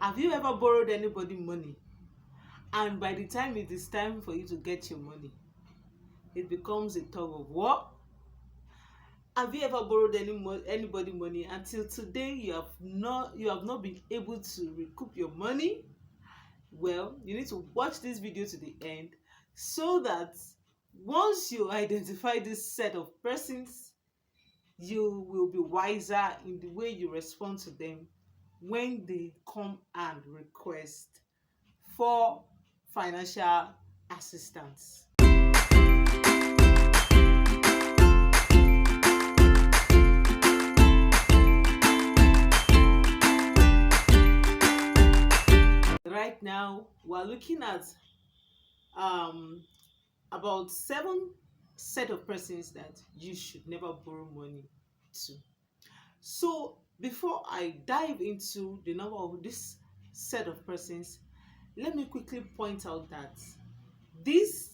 Have you ever borrowed anybody money, and by the time it is time for you to get your money, it becomes a tug of war? Have you ever borrowed anybody money until today you have not been able to recoup your money? Well, you need to watch this video to the end so that once you identify this set of persons, you will be wiser in the way you respond to them when they come and request for financial assistance. Right now, we're looking at um about 7 set of persons that you should never borrow money to. So before I dive into the number of this set of persons, let me quickly point out that this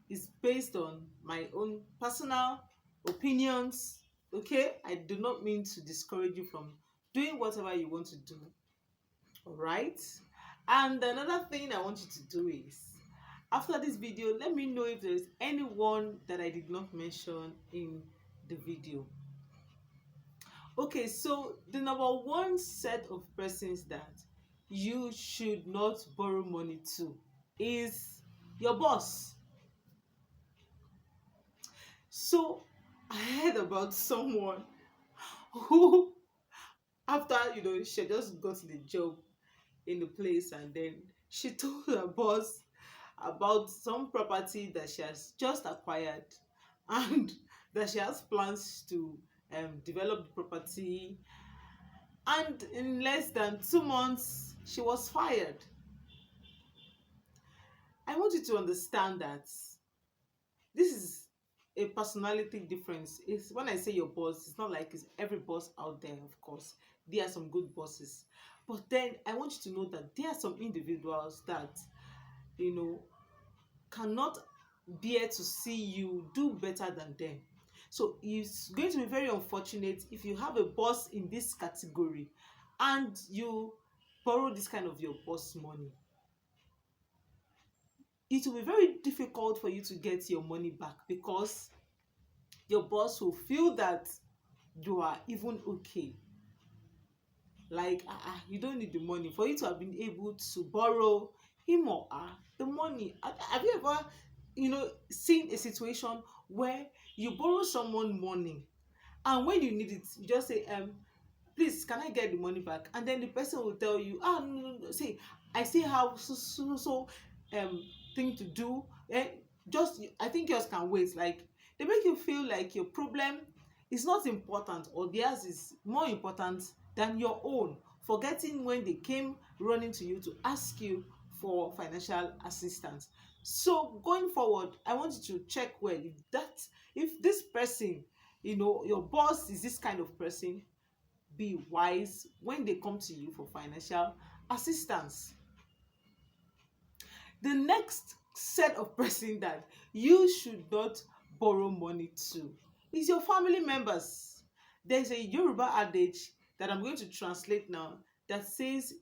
is based on my own personal opinions. Okay, I do not mean to discourage you from doing whatever you want to do. All right. And another thing I want you to do is, after this video, let me know if there is anyone that I did not mention in the video. Okay, so the number one set of persons that you should not borrow money to is your boss. So I heard about someone who, after she just got the job in the place, and then she told her boss about some property that she has just acquired, and that she has plans to develop the property, and in less than 2 months she was fired. I want you to understand that this is a personality difference. It's when I say your boss, it's not like it's every boss out there. Of course, there are some good bosses, but then I want you to know that there are some individuals that you know cannot bear to see you do better than them. So it's going to be very unfortunate if you have a boss in this category and you borrow this kind of your boss money. It will be very difficult for you to get your money back, because your boss will feel that you are even okay. Like, you don't need the money for you to have been able to borrow him or her the money. Have you ever seen a situation where you borrow someone money, and when you need it you just say, please, can I get the money back? And then the person will tell you, no, no, no, see, I still have so thing to do. Just, I think yours can wait. Like, they make you feel like your problem is not important, or theirs is more important than your own, forgetting when they came running to you to ask you for financial assistance. So going forward, I want you to check well if this person, your boss is this kind of person. Be wise when they come to you for financial assistance. The next set of person that you should not borrow money to is your family members. There's a Yoruba adage that I'm going to translate now that says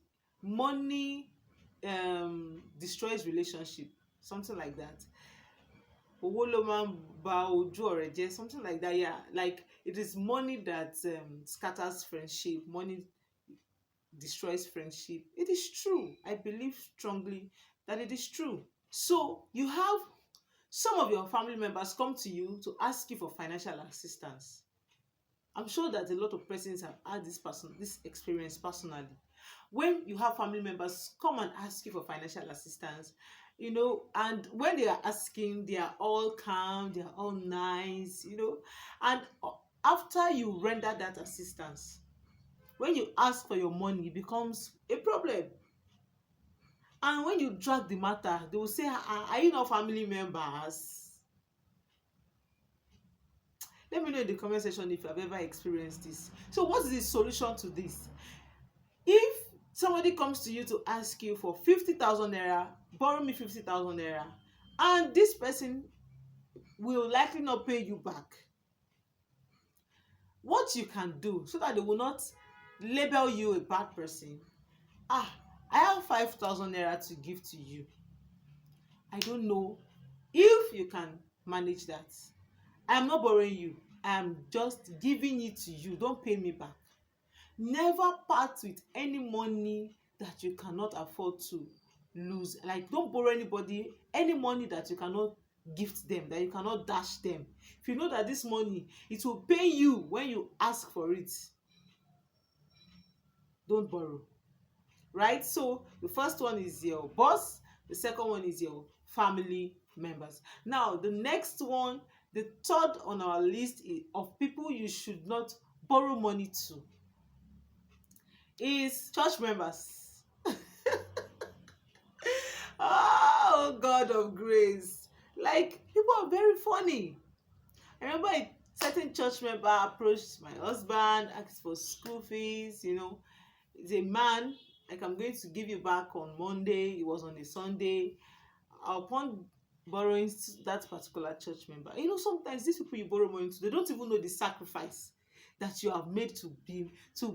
money destroys relationship, something like that. Owó ló máa ń ba ojú ọ̀rẹ́ jẹ́, something like that. Yeah, like it is money that scatters friendship. Money destroys friendship. It is true. I believe strongly that it is true. So you have some of your family members come to you to ask you for financial assistance. I'm sure that a lot of persons have had this experience personally. When you have family members come and ask you for financial assistance, and when they are asking, they are all calm, they are all nice, and after you render that assistance, when you ask for your money, it becomes a problem. And when you drag the matter, they will say, are you not family members? Let me know in the comment section if you have ever experienced this. So what is the solution to this? If somebody comes to you to ask you for 50,000 naira, borrow me 50,000 naira, and this person will likely not pay you back, what you can do so that they will not label you a bad person, I have 5,000 naira to give to you. I don't know if you can manage that. I am not borrowing you. I am just giving it to you. Don't pay me back. Never part with any money that you cannot afford to lose. Like, don't borrow anybody any money that you cannot gift them, that you cannot dash them. If you know that this money, it will pay you when you ask for it, don't borrow. Right? So the first one is your boss, the second one is your family members. Now the next one, the third on our list of people you should not borrow money to is church members. Oh, God of grace. Like, people are very funny. I remember a certain church member approached my husband, asked for school fees. He's a man, like, I'm going to give you back on Monday. It was on a Sunday. Upon borrowing that particular church member, sometimes these people you borrow money to, they don't even know the sacrifice that you have made to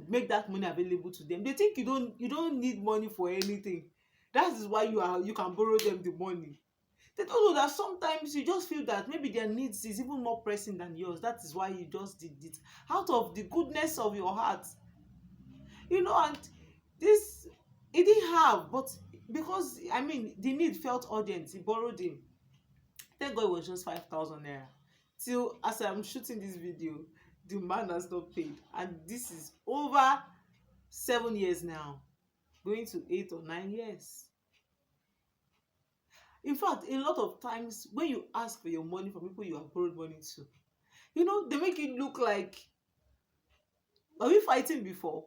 make that money available to them. They think you don't need money for anything. That is why you can borrow them the money. They don't know that sometimes you just feel that maybe their needs is even more pressing than yours. That is why you just did it out of the goodness of your heart. And this, he didn't have, but because the need felt urgent, he borrowed him. Thank God it was just 5,000 naira. Till as I'm shooting this video, the man has not paid, and this is over 7 years now, going to 8 or 9 years. In fact, a lot of times when you ask for your money from people you have borrowed money to, they make it look like, are we fighting before?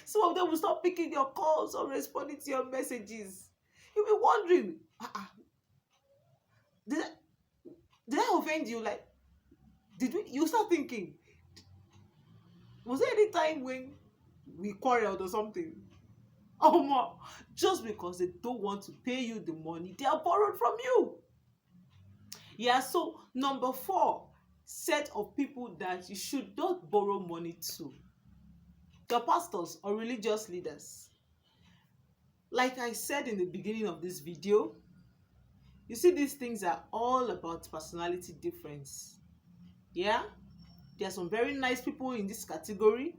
Some of them will stop picking your calls or responding to your messages. You'll be wondering, did I offend you? Like, you start thinking, was there any time when we quarreled or something? Just because they don't want to pay you the money they are borrowed from you. Yeah, so number 4 set of people that you should not borrow money to: your pastors or religious leaders. Like I said in the beginning of this video, you see, these things are all about personality difference. Yeah, there are some very nice people in this category.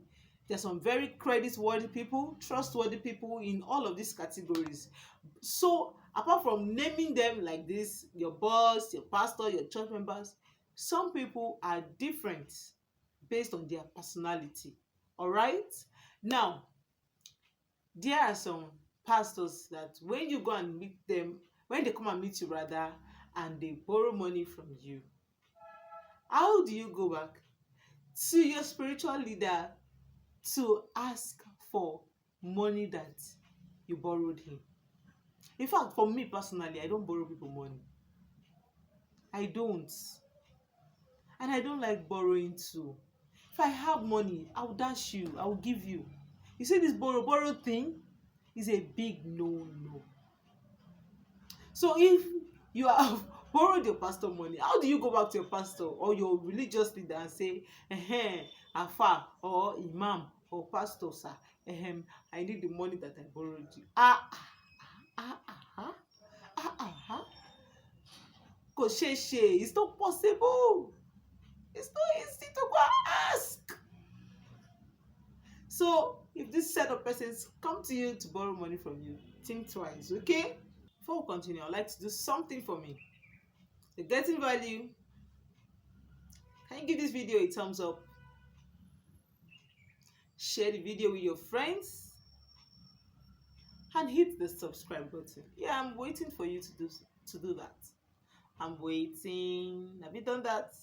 There are some very credit-worthy people, trustworthy people in all of these categories. So apart from naming them like this, your boss, your pastor, your church members, some people are different based on their personality. All right? Now, there are some pastors that when you go and meet them, when they come and meet you rather, and they borrow money from you, how do you go back to your spiritual leader to ask for money that you borrowed him? In fact, for me personally, I don't borrow people money. I don't. And I don't like borrowing too. If I have money, I'll dash you, I'll give you. You see, this borrow thing is a big no. So if you have borrowed your pastor money, how do you go back to your pastor or your religious leader and say, Afa or Imam or Pastor, sir, I need the money that I borrowed you? It's not possible. It's not easy to go and ask. So if this set of persons come to you to borrow money from you, think twice, okay? Before we continue, I'd like to do something for me. You're getting value? Can you give this video a thumbs up? Share the video with your friends and hit the subscribe button. Yeah, I'm waiting for you to do that. I'm waiting. Have you done that?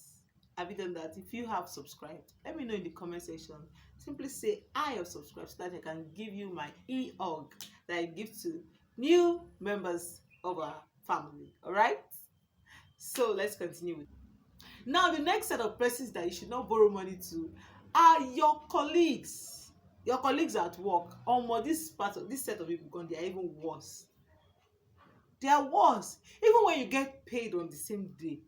Have you done that? If you have subscribed, let me know in the comment section. Simply say I have subscribed so that I can give you my e-hug that I give to new members of our family. All right? So let's continue with. Now, the next set of persons that you should not borrow money to are your colleagues. Your colleagues at work. This set of people, they are even worse. They are worse. Even when you get paid on the same day,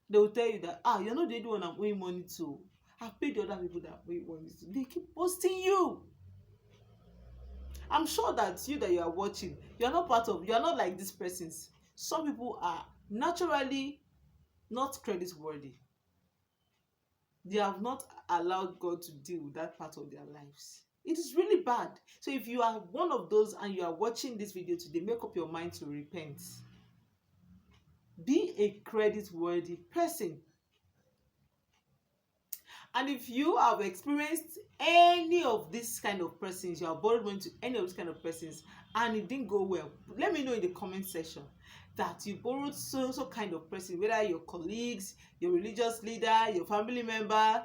they will tell you that you're not the only one I'm owing money to. I've paid the other people that I'm owing money to. They keep posting you. I'm sure that you are watching, you are not like these persons. Some people are naturally not credit worthy. They have not allowed God to deal with that part of their lives. It is really bad. So if you are one of those and you are watching this video today, make up your mind to repent. Be a credit worthy person. And if you have experienced any of these kind of persons, you have borrowed money to any of these kind of persons and it didn't go well, let me know in the comment section that you borrowed so kind of person, whether your colleagues, your religious leader, your family member.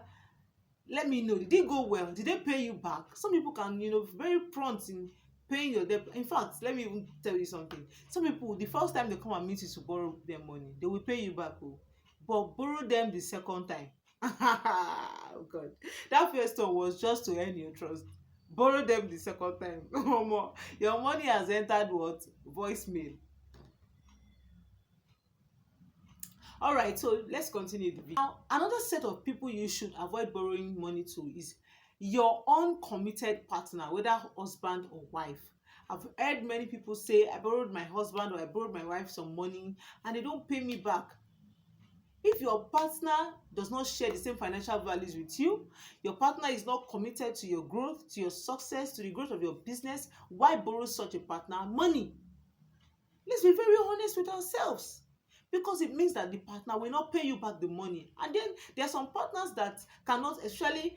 Let me know, did it go well? Did they pay you back? Some people can, very prompt in paying your debt. In fact, let me even tell you something. Some people, the first time they come and meet you to borrow them money, they will pay you back, oh, but borrow them the second time. Oh God, that first one was just to earn your trust. Borrow them the second time. Your money has entered what? Voicemail. All right, so let's continue the video. Now, another set of people you should avoid borrowing money to is your uncommitted partner, whether husband or wife. I've heard many people say, I borrowed my husband or I borrowed my wife some money and they don't pay me back. If your partner does not share the same financial values with you, your partner is not committed to your growth, to your success, to the growth of your business, why borrow such a partner money? Let's be very honest with ourselves, because it means that the partner will not pay you back the money. And then there are some partners that cannot, especially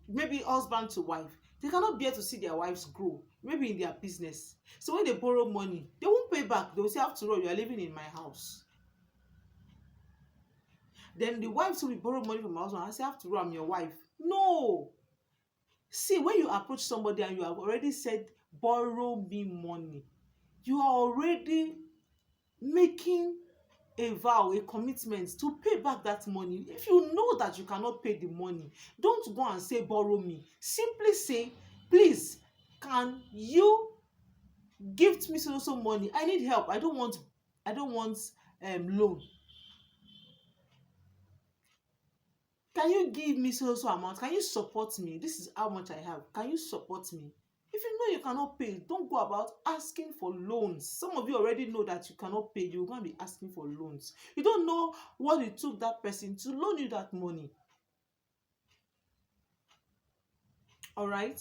maybe husband to wife, they cannot bear to see their wives grow, maybe in their business. So when they borrow money, they won't pay back. They will say, after all, you are living in my house. Then the wife will borrow money from her husband and say, after all, I'm your wife. No. See, when you approach somebody and you have already said, borrow me money, you are already making a vow, a commitment to pay back that money. If you know that you cannot pay the money, don't go and say, borrow me. Simply say, please, can you give me so money? I need help. I don't want loan. Can you give me so amount? Can you support me? This is how much I have. Can you support me? If you know you cannot pay, don't go about asking for loans. Some of you already know that you cannot pay. You're going to be asking for loans. You don't know what it took that person to loan you that money. All right?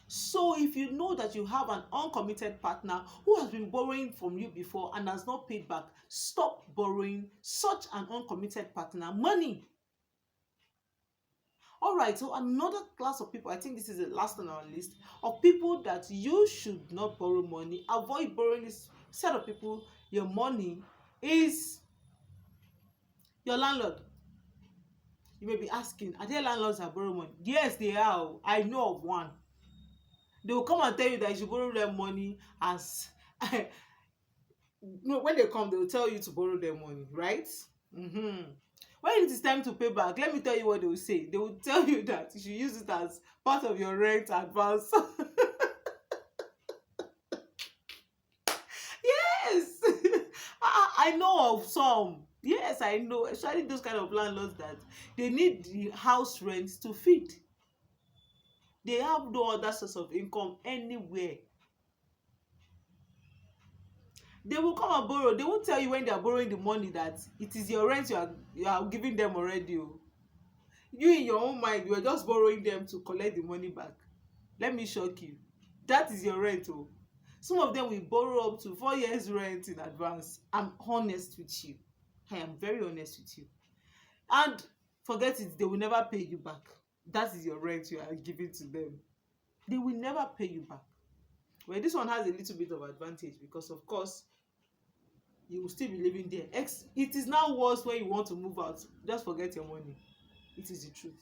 So if you know that you have an uncommitted partner who has been borrowing from you before and has not paid back, stop borrowing such an uncommitted partner money. All right, so another class of people, I think this is the last on our list of people that you should not borrow money. Avoid borrowing this set of people your money is your landlord. You may be asking, are there landlords that borrow money? Yes, they are. I know of one. They will come and tell you that you should borrow them money as no, when they come, they will tell you to borrow their money, right? When it is time to pay back, let me tell you what they will say. They will tell you that you should use it as part of your rent advance. Yes. I know of some. Yes, I know, especially those kind of landlords that they need the house rent to feed. They have no other source of income anywhere. They will come and borrow. They won't tell you when they are borrowing the money that it is your rent you are giving them already. You in your own mind, you are just borrowing them to collect the money back. Let me shock you. That is your rent. Some of them will borrow up to 4 years rent in advance. I'm honest with you. I am very honest with you. And forget it, they will never pay you back. That is your rent you are giving to them. They will never pay you back. Well, this one has a little bit of advantage because, of course, you will still be living there. It is now worse when you want to move out. Just forget your money. It is the truth.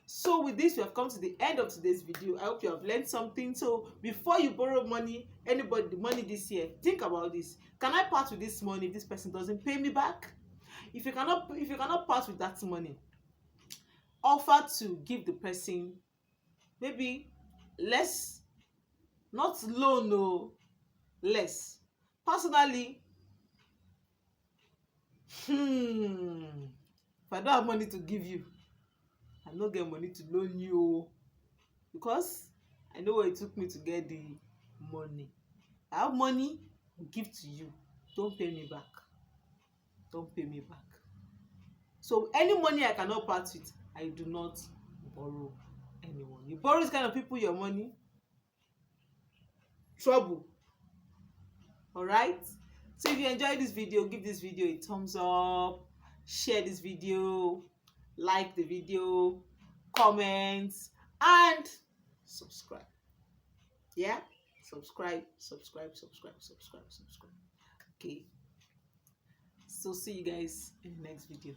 So with this, we have come to the end of today's video. I hope you have learned something. So before you borrow money, the money this year, think about this. Can I part with this money if this person doesn't pay me back? If you cannot part with that money, offer to give the person maybe less, not loan, no, less. Personally, if I don't have money to give you, I no get money to loan you, because I know what it took me to get the money. I have money, I'll give to you. Don't pay me back. Don't pay me back. So any money I cannot part with, I do not borrow anyone. You borrow this kind of people your money, trouble. All right. So if you enjoyed this video, give this video a thumbs up, share this video, like the video, comment, and subscribe. Yeah, subscribe. Okay, so see you guys in the next video.